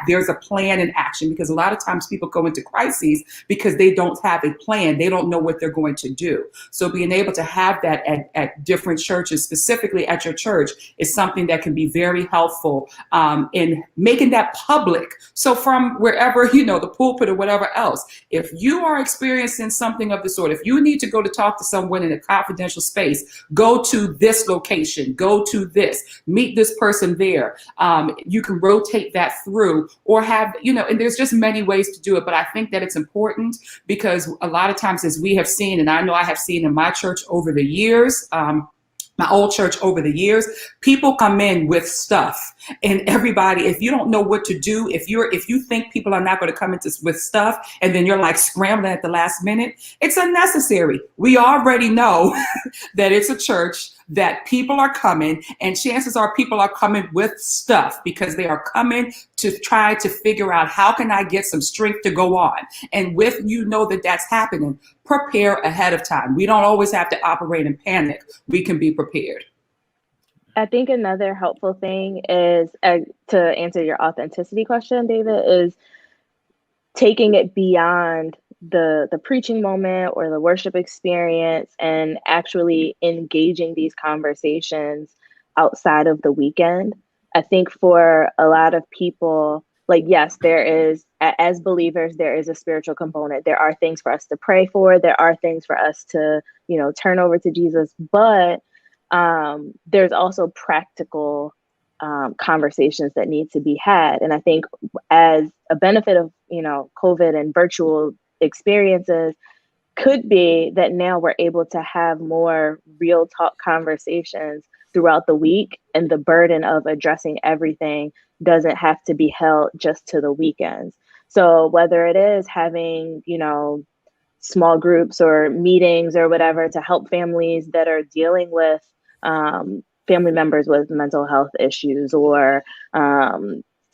there's a plan in action, because a lot of times people go into crises because they don't have a plan. They don't know what they're going to do. So being able to have that at different churches, specifically at your church, is something that can be very helpful in making that public. So from wherever, the pulpit or whatever else, if you are experiencing something of the sort, if you need to go to talk to someone in a confidential space, go to this location, go to this, meet this person there. You can rotate that through or have, and there's just many ways to do it. But I think that it's important because a lot of times, as we have seen, and I know I have seen in my church over the years, my old church over the years, people come in with stuff, and everybody, if you don't know what to do, if you think people are not going to come into with stuff, and then you're like scrambling at the last minute, it's unnecessary. We already know that it's a church that people are coming, and chances are people are coming with stuff because they are coming to try to figure out, how can I get some strength to go on? And with that that's happening, prepare ahead of time. We don't always have to operate in panic. We can be prepared. I think another helpful thing is, to answer your authenticity question, David, is taking it beyond the preaching moment or the worship experience and actually engaging these conversations outside of the weekend. I think for a lot of people, like, yes, there is, as believers, there is a spiritual component. There are things for us to pray for. There are things for us to, turn over to Jesus. But there's also practical conversations that need to be had. And I think as a benefit of, COVID and virtual experiences could be that now we're able to have more real talk conversations throughout the week, and the burden of addressing everything doesn't have to be held just to the weekends. So whether it is having, small groups or meetings or whatever to help families that are dealing with family members with mental health issues, or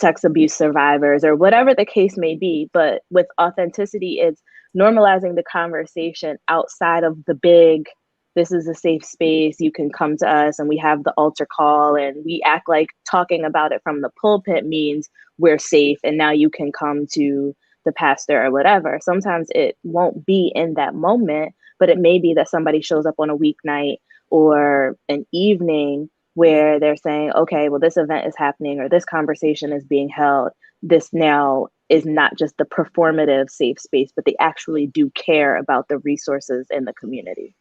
sex abuse survivors or whatever the case may be. But with authenticity, it's normalizing the conversation outside of the big, this is a safe space, you can come to us, and we have the altar call, and we act like talking about it from the pulpit means we're safe and now you can come to the pastor or whatever. Sometimes it won't be in that moment, but it may be that somebody shows up on a weeknight or an evening where they're saying, okay, well, this event is happening or this conversation is being held. This now is not just the performative safe space, but they actually do care about the resources in the community.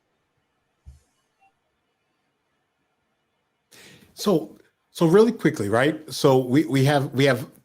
So really quickly, right? So we have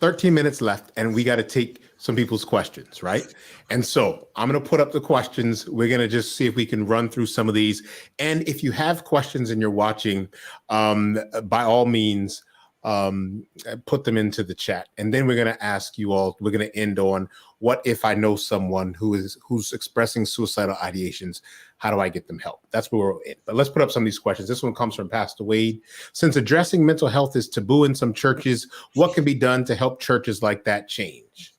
13 minutes left, and we got to take some people's questions, right? And so I'm going to put up the questions. We're going to just see if we can run through some of these. And if you have questions and you're watching, by all means, put them into the chat. And then we're going to ask you all, we're going to end on, what if I know someone who's expressing suicidal ideations? How do I get them help? That's where we're in. But let's put up some of these questions. This one comes from Pastor Wade. Since addressing mental health is taboo in some churches, what can be done to help churches like that change?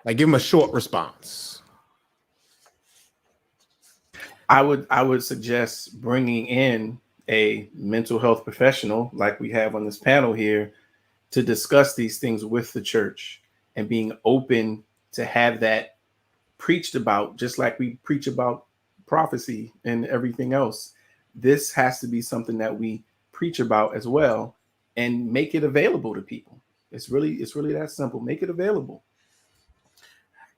Like, give them a short response. I would suggest bringing in a mental health professional like we have on this panel here to discuss these things with the church, and being open to have that preached about, just like we preach about prophecy and everything else. This has to be something that we preach about as well, and make it available to people. It's really that simple. Make it available.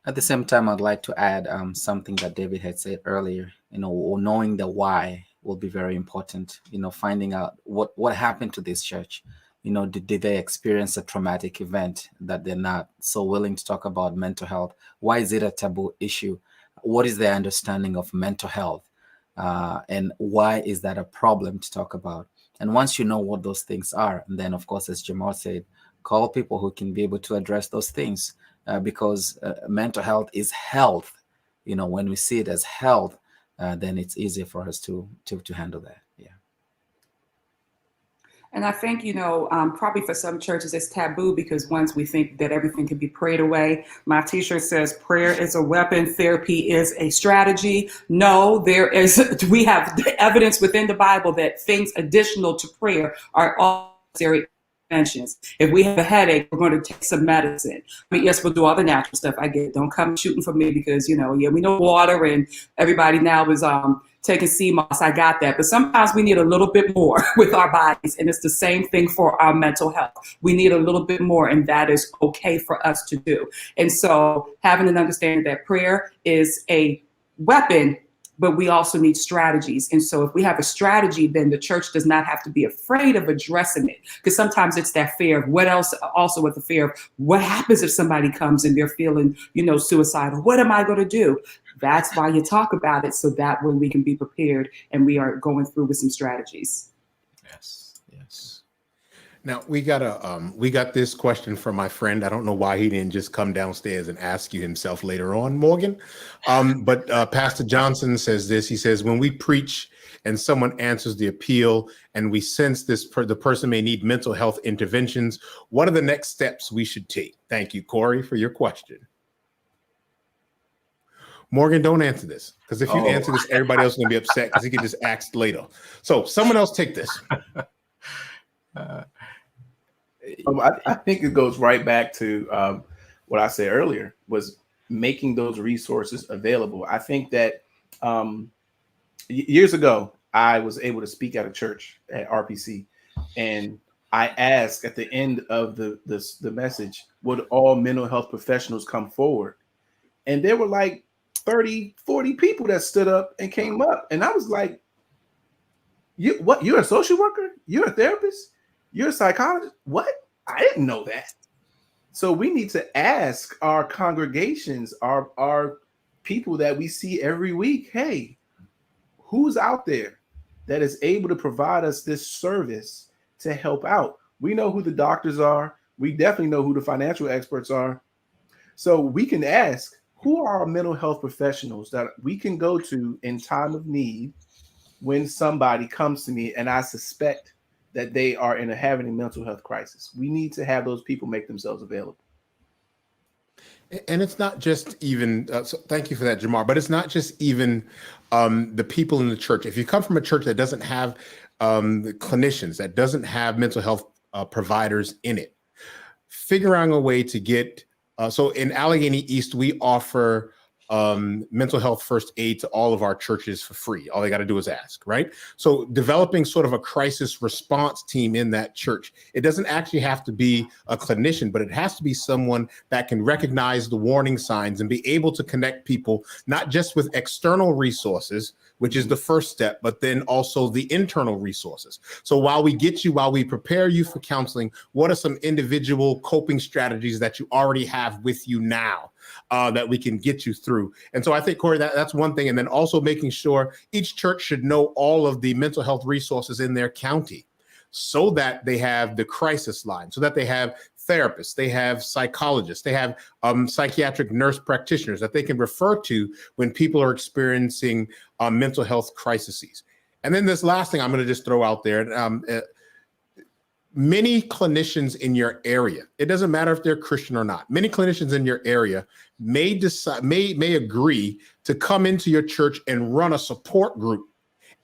At the same time, I'd like to add something that David had said earlier. Knowing the why will be very important. Finding out what happened to this church. Did they experience a traumatic event that they're not so willing to talk about mental health? Why is it a taboo issue? What is their understanding of mental health? And why is that a problem to talk about? And once you know what those things are, and then, of course, as Jamar said, call people who can be able to address those things. Because mental health is health. When we see it as health, then it's easier for us to handle that. Yeah. And I think, probably for some churches it's taboo because once we think that everything can be prayed away. My t-shirt says prayer is a weapon, therapy is a strategy. No, we have the evidence within the Bible that things additional to prayer are all necessary interventions. If we have a headache, we're going to take some medicine. Yes, we'll do all the natural stuff. I get it. Don't come shooting for me because, we know water and everybody now is taking sea moss. I got that. But sometimes we need a little bit more with our bodies. And it's the same thing for our mental health. We need a little bit more, and that is okay for us to do. And so having an understanding that prayer is a weapon, but we also need strategies. And so if we have a strategy, then the church does not have to be afraid of addressing it. Because sometimes it's that fear of what else, also with the fear of what happens if somebody comes and they're feeling, suicidal. What am I going to do? That's why you talk about it, so that way we can be prepared and we are going through with some strategies. Yes. Now we got this question from my friend. I don't know why he didn't just come downstairs and ask you himself later on, Morgan. But Pastor Johnson says this. He says, when we preach and someone answers the appeal and we sense the person may need mental health interventions, what are the next steps we should take? Thank you, Corey, for your question. Morgan, don't answer this, because if you answer this, everybody else is going to be upset because he can just ask later. So someone else take this. I think it goes right back to what I said earlier, was making those resources available. I think that years ago, I was able to speak at a church at RPC, and I asked at the end of the message, would all mental health professionals come forward? And there were like 30, 40 people that stood up and came up. And I was like, you're a social worker? You're a therapist? You're a psychologist? What? I didn't know that. So we need to ask our congregations, our people that we see every week, hey, who's out there that is able to provide us this service to help out? We know who the doctors are. We definitely know who the financial experts are. So we can ask, who are our mental health professionals that we can go to in time of need when somebody comes to me and I suspect that they are having a mental health crisis. We need to have those people make themselves available. And it's not just even, so thank you for that, Jamar, but it's not just even the people in the church. If you come from a church that doesn't have the clinicians, that doesn't have mental health providers in it, figuring a way to get, so in Allegheny East, we offer mental health first aid to all of our churches for free. All they got to do is ask, right? So developing sort of a crisis response team in that church. It doesn't actually have to be a clinician, but it has to be someone that can recognize the warning signs and be able to connect people, not just with external resources, which is the first step, but then also the internal resources. So while we prepare you for counseling, what are some individual coping strategies that you already have with you now that we can get you through? And so I think, Corey, that's one thing. And then also making sure each church should know all of the mental health resources in their county so that they have the crisis line, so that they have therapists, they have psychologists, they have psychiatric nurse practitioners that they can refer to when people are experiencing mental health crises. And then this last thing I'm going to just throw out there, many clinicians in your area, it doesn't matter if they're Christian or not, many clinicians in your area may agree to come into your church and run a support group.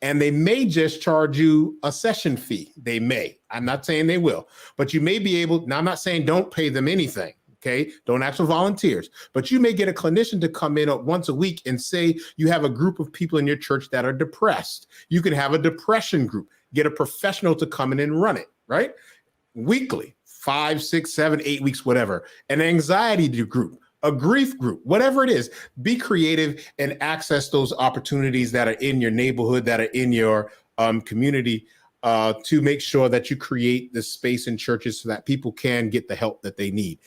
And they may just charge you a session fee. They may. I'm not saying they will, but you may be able. Now, I'm not saying don't pay them anything. Okay. Don't ask for volunteers, but you may get a clinician to come in once a week and say you have a group of people in your church that are depressed. You can have a depression group, get a professional to come in and run it, right? Weekly, 5, 6, 7, 8 weeks, whatever. An anxiety group, a grief group, whatever it is. Be creative and access those opportunities that are in your neighborhood, that are in your community, to make sure that you create the space in churches so that people can get the help that they need.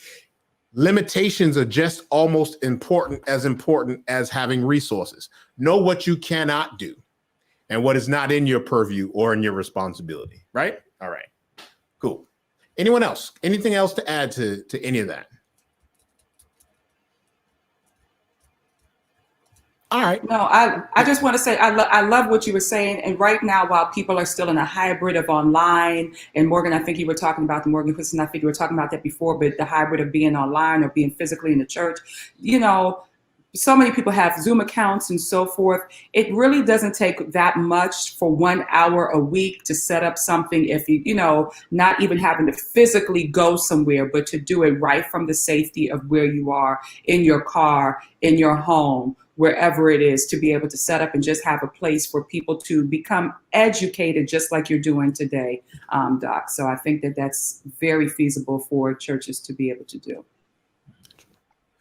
Limitations are just almost important as having resources. Know what you cannot do and what is not in your purview or in your responsibility, right? All right, cool. Anyone else? Anything else to add to any of that? All right. No, I just want to say I love what you were saying. And right now, while people are still in a hybrid of online, and Morgan, I think you were talking about Kristen, I think you were talking about that before, but the hybrid of being online or being physically in the church, so many people have Zoom accounts and so forth. It really doesn't take that much for 1 hour a week to set up something if not even having to physically go somewhere, but to do it right from the safety of where you are, in your car, in your home, wherever it is, to be able to set up and just have a place for people to become educated just like you're doing today, Doc. So I think that's very feasible for churches to be able to do.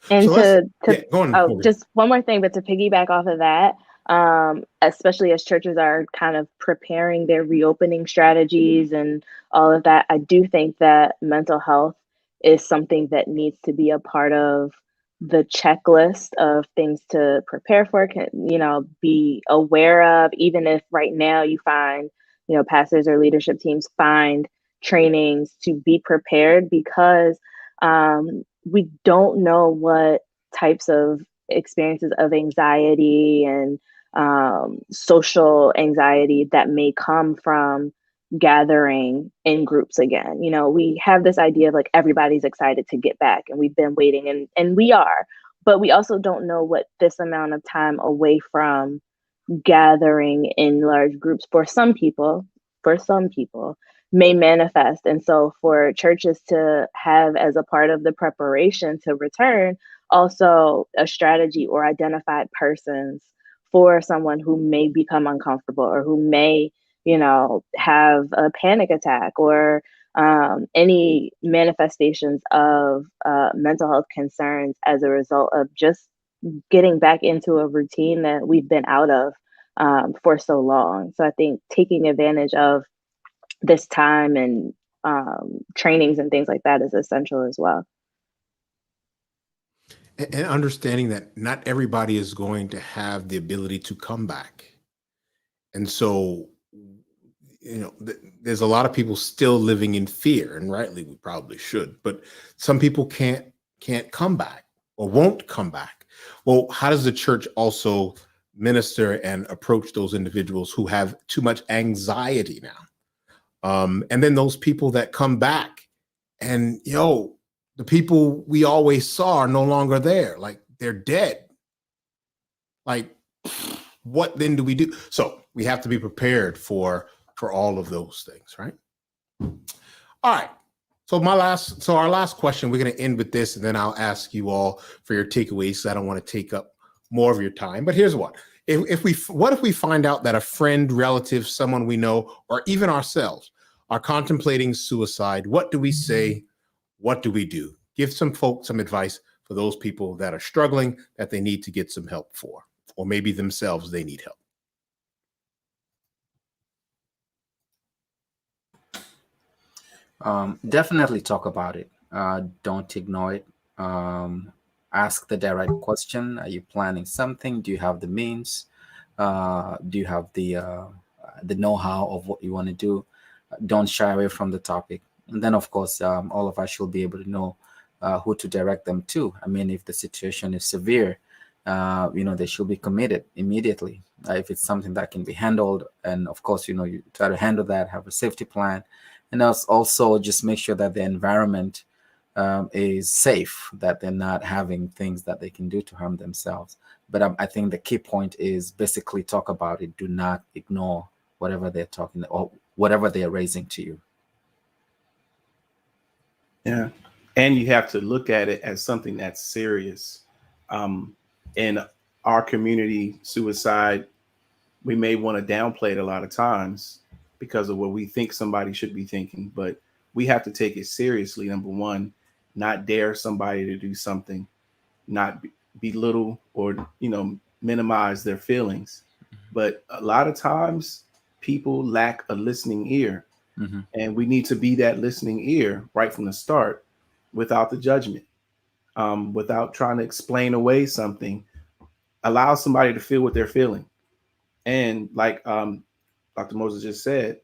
And So to just one more thing, but to piggyback off of that, especially as churches are kind of preparing their reopening strategies and all of that, I do think that mental health is something that needs to be a part of the checklist of things to prepare for, be aware of, even if right now you find, pastors or leadership teams find trainings to be prepared, because we don't know what types of experiences of anxiety and social anxiety that may come from gathering in groups again. We have this idea of like everybody's excited to get back and we've been waiting, and we are, but we also don't know what this amount of time away from gathering in large groups for some people may manifest. And so for churches to have as a part of the preparation to return, also a strategy or identified persons for someone who may become uncomfortable or who may, have a panic attack or any manifestations of mental health concerns as a result of just getting back into a routine that we've been out of for so long. So I think taking advantage of this time and trainings and things like that is essential as well. And understanding that not everybody is going to have the ability to come back. And so, there's a lot of people still living in fear, and rightly, we probably should, but some people can't come back or won't come back. Well, how does the church also minister and approach those individuals who have too much anxiety now. And then those people that come back and, the people we always saw are no longer there. Like, they're dead. Like, what then do we do? So we have to be prepared for all of those things, right? All right. So our last question, we're going to end with this, and then I'll ask you all for your takeaways. So I don't want to take up more of your time. But here's what: what if we find out that a friend, relative, someone we know, or even ourselves are contemplating suicide? What do we say? What do we do? Give some folks some advice for those people that are struggling, that they need to get some help for, or maybe themselves, they need help. Definitely talk about it. Don't ignore it. Ask the direct question. Are you planning something? Do you have the means? Do you have the know-how of what you want to do? Don't shy away from the topic. And then, of course, all of us should be able to know who to direct them to. I mean, if the situation is severe, they should be committed immediately. If it's something that can be handled, and of course, you try to handle that, have a safety plan, and also just make sure that the environment is safe, that they're not having things that they can do to harm themselves. But I think the key point is basically talk about it. Do not ignore whatever they're talking or whatever they're raising to you. Yeah. And you have to look at it as something that's serious. In our community, suicide, we may want to downplay it a lot of times because of what we think somebody should be thinking, but we have to take it seriously. Number one, not dare somebody to do something, not belittle or, minimize their feelings. But a lot of times people lack a listening ear. Mm-hmm. And we need to be that listening ear right from the start, without the judgment, without trying to explain away something. Allow somebody to feel what they're feeling. And like Dr. Moses just said,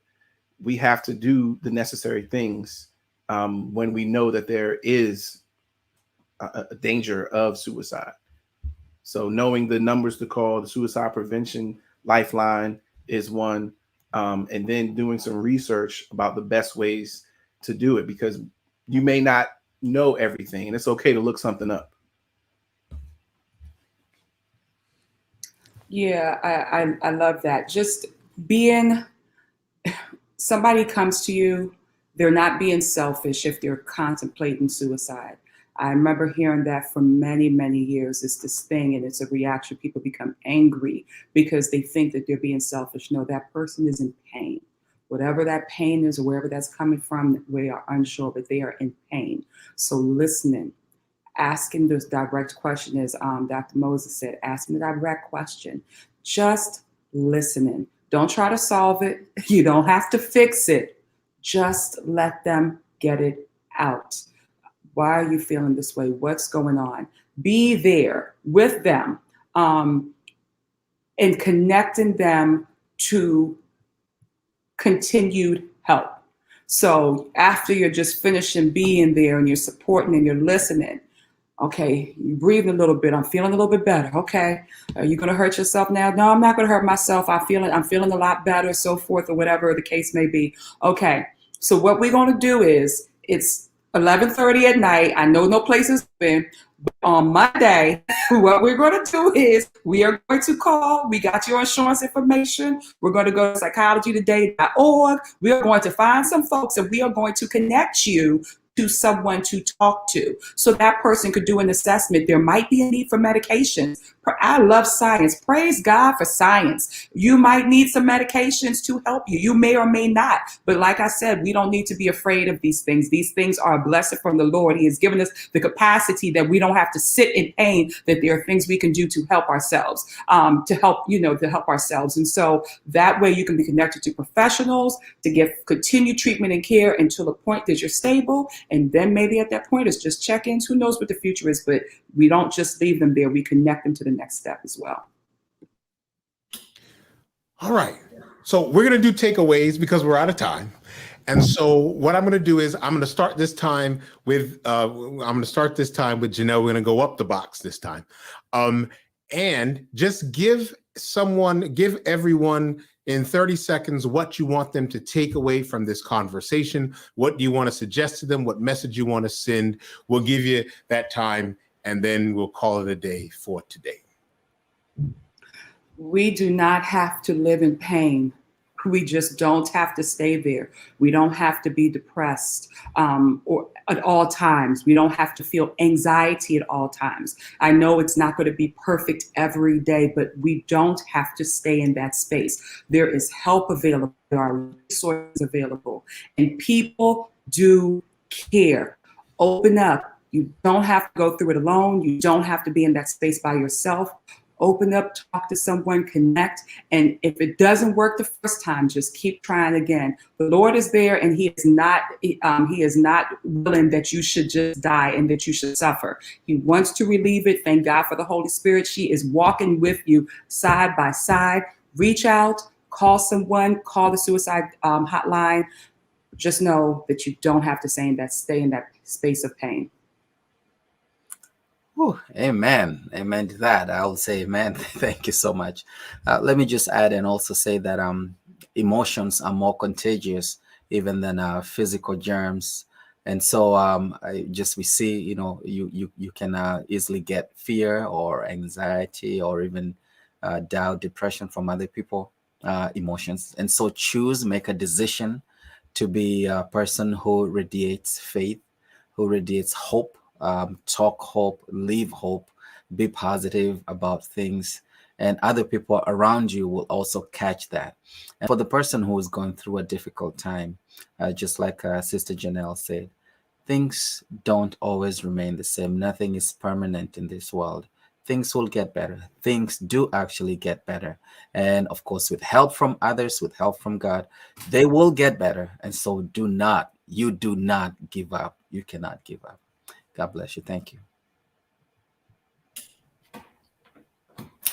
we have to do the necessary things when we know that there is a danger of suicide. So knowing the numbers to call, the suicide prevention lifeline is one. And then doing some research about the best ways to do it, because you may not know everything, and it's okay to look something up. Yeah, I love that. Just somebody comes to you, they're not being selfish if they're contemplating suicide. I remember hearing that for many, many years. It's this thing, and it's a reaction. People become angry because they think that they're being selfish. No, that person is in pain. Whatever that pain is, or wherever that's coming from, we are unsure, but they are in pain. So listening, asking this direct question, as Dr. Moses said, asking the direct question, just listening. Don't try to solve it. You don't have to fix it. Just let them get it out. Why are you feeling this way? What's going on? Be there with them and connecting them to continued help. So after you're just finishing being there and you're supporting and you're listening, okay, you're breathing a little bit. I'm feeling a little bit better. Okay. Are you going to hurt yourself now? No, I'm not going to hurt myself. I'm feeling a lot better, so forth, or whatever the case may be. Okay. So what we're going to do is, it's 11:30 at night. I know no place is open. But on Monday, what we're going to do is we are going to call. We got your insurance information. We're going to go to psychologytoday.org. We are going to find some folks, and we are going to connect you to someone to talk to, so that person could do an assessment. There might be a need for medications. I love science. Praise God for science. You might need some medications to help you. You may or may not. But like I said, we don't need to be afraid of these things. These things are a blessing from the Lord. He has given us the capacity that we don't have to sit in pain, that there are things we can do to help ourselves, to help ourselves. And so that way you can be connected to professionals to get continued treatment and care until the point that you're stable. And then maybe at that point, it's just check-ins. Who knows what the future is, but we don't just leave them there. We connect them to the next step as well. All right. So we're going to do takeaways because we're out of time. And so what I'm going to do is I'm going to start this time with Janelle. We're going to go up the box this time. And just give give everyone in 30 seconds what you want them to take away from this conversation. What do you want to suggest to them? What message you want to send? We'll give you that time, and then we'll call it a day for today. We do not have to live in pain. We just don't have to stay there. We don't have to be depressed or at all times. We don't have to feel anxiety at all times. I know it's not going to be perfect every day, but we don't have to stay in that space. There is help available. There are resources available. And people do care. Open up. You don't have to go through it alone. You don't have to be in that space by yourself. Open up, talk to someone, connect. And if it doesn't work the first time, just keep trying again. The Lord is there, and he is not willing that you should just die and that you should suffer. He wants to relieve it. Thank God for the Holy Spirit. She is walking with you side by side. Reach out, call someone, call the suicide hotline. Just know that you don't have to stay in that space of pain. Whew, amen. Amen to that. I will say amen. Thank you so much. Let me just add and also say that emotions are more contagious even than physical germs. And so we see, you can easily get fear or anxiety or even doubt, depression from other people, emotions. And so make a decision to be a person who radiates faith, who radiates hope. Talk hope, live hope, be positive about things, and other people around you will also catch that. And for the person who is going through a difficult time, just like Sister Janelle said, things don't always remain the same. Nothing is permanent in this world. Things will get better. Things do actually get better. And of course, with help from others, with help from God, they will get better. And so you do not give up. You cannot give up. God bless you. Thank you.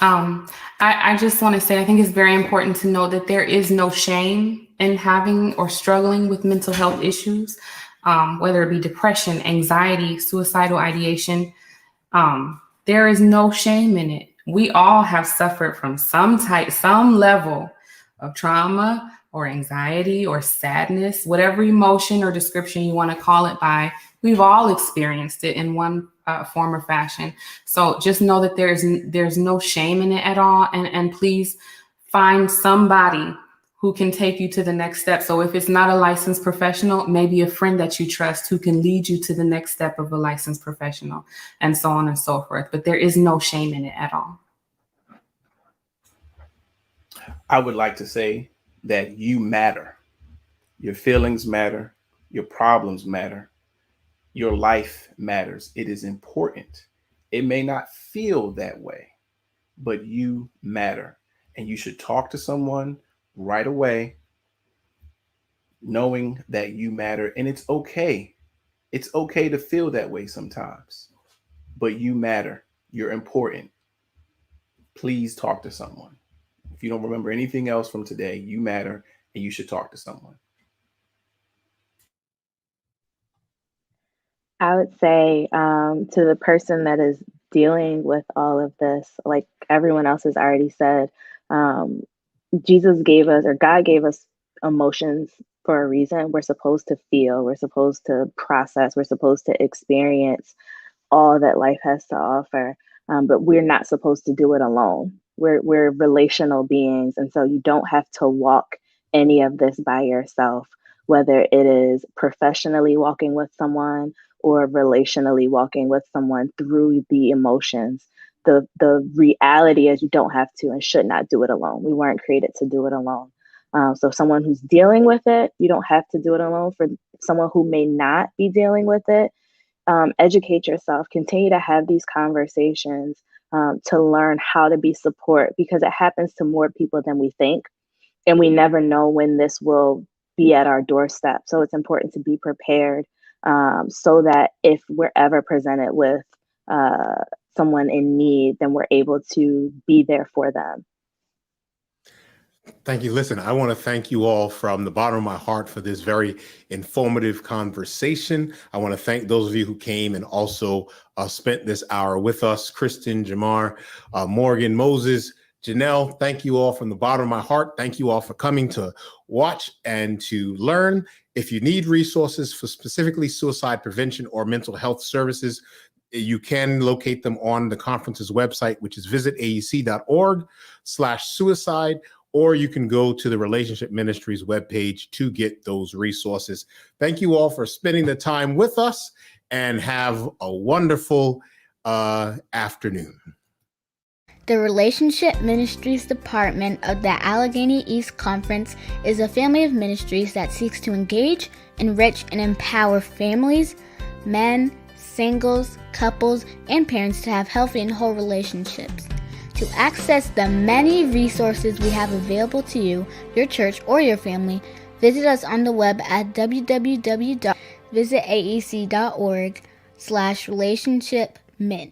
I just want to say, I think it's very important to know that there is no shame in having or struggling with mental health issues, whether it be depression, anxiety, suicidal ideation. There is no shame in it. We all have suffered from some level of trauma or anxiety or sadness, whatever emotion or description you want to call it by. We've all experienced it in one form or fashion. So just know that there's no shame in it at all. And please find somebody who can take you to the next step. So if it's not a licensed professional, maybe a friend that you trust who can lead you to the next step of a licensed professional, and so on and so forth. But there is no shame in it at all. I would like to say that you matter. Your feelings matter. Your problems matter. Your life matters. It is important. It may not feel that way, but you matter. And you should talk to someone right away, knowing that you matter. And it's okay. It's okay to feel that way sometimes, but you matter. You're important. Please talk to someone. If you don't remember anything else from today, you matter, and you should talk to someone. I would say to the person that is dealing with all of this, like everyone else has already said, Jesus gave us, or God gave us, emotions for a reason. We're supposed to feel, we're supposed to process, we're supposed to experience all that life has to offer, but we're not supposed to do it alone. We're relational beings, and so you don't have to walk any of this by yourself, whether it is professionally walking with someone or relationally walking with someone through the emotions. The reality is you don't have to and should not do it alone. We weren't created to do it alone. So someone who's dealing with it, you don't have to do it alone. For someone who may not be dealing with it, educate yourself, continue to have these conversations to learn how to be support, because it happens to more people than we think. And we never know when this will be at our doorstep. So it's important to be prepared so that if we're ever presented with someone in need, then we're able to be there for them. Thank you. Listen, I want to thank you all from the bottom of my heart for this very informative conversation. I want to thank those of you who came and also spent this hour with us: Kristen, Jamar, Morgan, Moses, Janelle, thank you all from the bottom of my heart. Thank you all for coming to watch and to learn. If you need resources for specifically suicide prevention or mental health services, you can locate them on the conference's website, which is visitaec.org/suicide, or you can go to the Relationship Ministries webpage to get those resources. Thank you all for spending the time with us, and have a wonderful afternoon. The Relationship Ministries Department of the Allegheny East Conference is a family of ministries that seeks to engage, enrich, and empower families, men, singles, couples, and parents to have healthy and whole relationships. To access the many resources we have available to you, your church, or your family, visit us on the web at www.visitaec.org/relationshipmin.